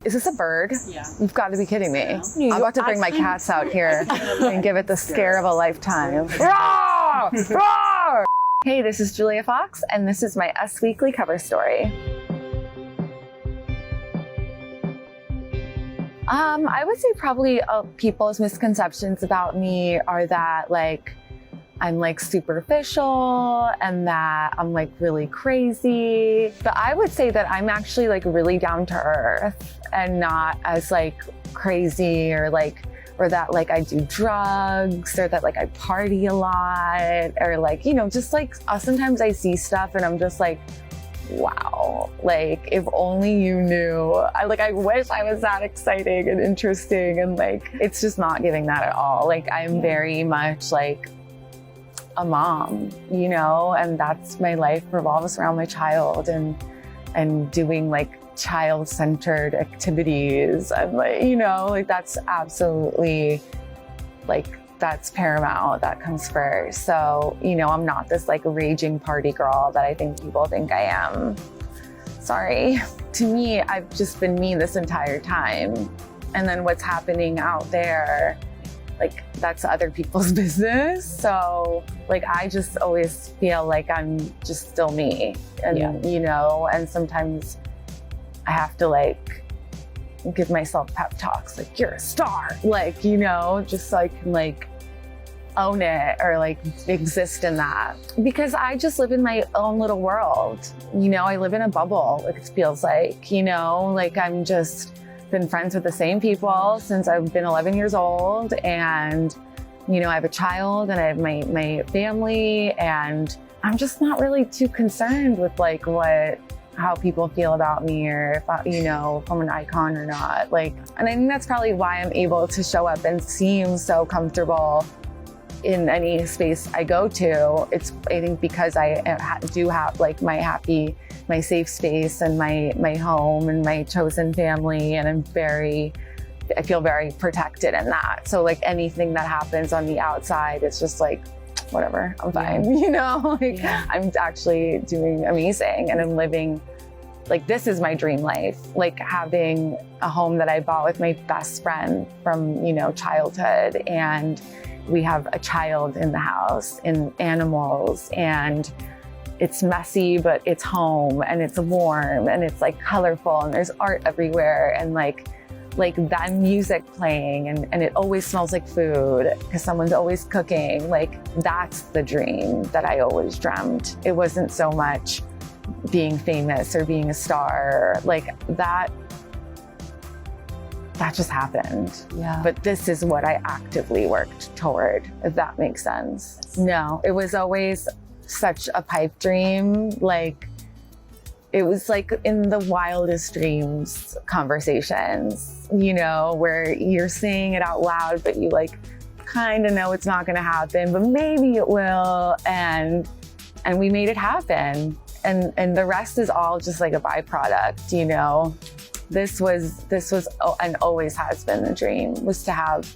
Is this a bird? Yeah. You've got to be kidding me. I'm about to bring my cats out here and give it the scare of a lifetime. Roar! Roar! Hey, this is Julia Fox, and this is my Us Weekly cover story. I would say probably people's misconceptions about me are that like I'm like superficial and that I'm like really crazy. But I would say that I'm actually like really down to earth and not as like crazy or that like I do drugs or that like I party a lot or like, you know, just like sometimes I see stuff and I'm just like, wow, like if only you knew. I wish I was that exciting and interesting, and like it's just not giving that at all. Like I'm very much like a mom, you know, and that's my life revolves around my child and doing like child-centered activities and like, you know, like that's absolutely like that's paramount, that comes first. So, you know, I'm not this like raging party girl that I think people think I am. Sorry. To me, I've just been me this entire time. And then what's happening out there, like that's other people's business. So like, I just always feel like I'm just still me and, you know, and sometimes I have to like give myself pep talks, like you're a star, like, you know, just so I can like own it or like exist in that, because I just live in my own little world. You know, I live in a bubble, it feels like, you know, like I'm just been friends with the same people since I've been 11 years old, and you know, I have a child and I have my family, and I'm just not really too concerned with like how people feel about me or if I, you know, if I'm an icon or not. Like, and I think that's probably why I'm able to show up and seem so comfortable in any space I go to. It's, I think, because I do have like my safe space and my home and my chosen family, and I feel very protected in that. So like anything that happens on the outside, it's just like, whatever, I'm fine, you know? Like I'm actually doing amazing and I'm living, like this is my dream life, like having a home that I bought with my best friend from, you know, childhood, and we have a child in the house and animals, and it's messy, but it's home and it's warm and it's like colorful and there's art everywhere, and like that music playing and it always smells like food because someone's always cooking. Like that's the dream that I always dreamt. It wasn't so much being famous or being a star, like that just happened. Yeah. But this is what I actively worked toward, if that makes sense. No, it was always such a pipe dream. Like it was like in the wildest dreams conversations, you know, where you're saying it out loud, but you like kind of know it's not going to happen, but maybe it will. And we made it happen. And the rest is all just like a byproduct, you know. This was and always has been the dream, was to have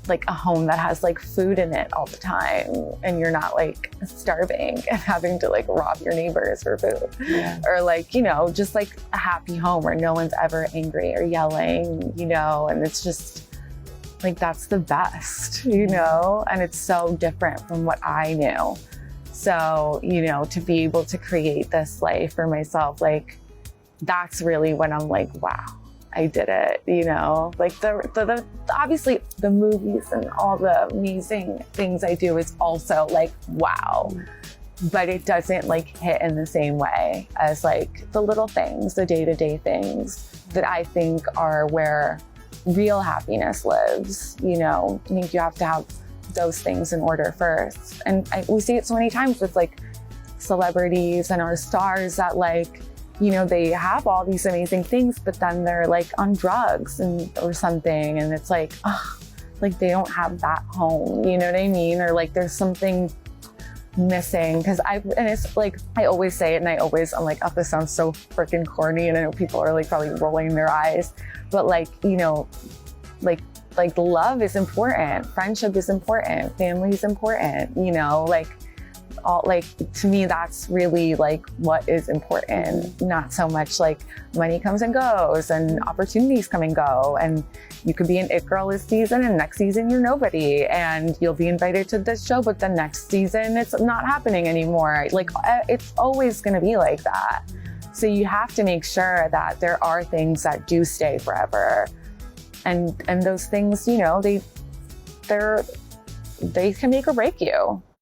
like a home that has like food in it all the time, and you're not like starving and having to like rob your neighbors for food. Yeah. Or like, you know, just like a happy home where no one's ever angry or yelling, you know, and it's just like, that's the best, you know, and it's so different from what I knew. So, you know, to be able to create this life for myself, like that's really when I'm like, wow, I did it, you know. Like the obviously the movies and all the amazing things I do is also like, wow, but it doesn't like hit in the same way as like the little things, the day-to-day things that I think are where real happiness lives, you know. I think you have to have those things in order first. And we see it so many times with like celebrities and our stars that like, you know, they have all these amazing things, but then they're like on drugs or something. And it's like, oh, like they don't have that home, you know what I mean? Or like there's something missing. And it's like, I always say it and I'm like, oh, this sounds so freaking corny. And I know people are like probably rolling their eyes, but like, you know, like love is important. Friendship is important. Family is important, you know, like all like, to me, that's really like what is important. Not so much like money comes and goes and opportunities come and go. And you could be an it girl this season and next season you're nobody, and you'll be invited to this show, but the next season it's not happening anymore. Like it's always going to be like that. So you have to make sure that there are things that do stay forever. And those things, you know, they can make or break you.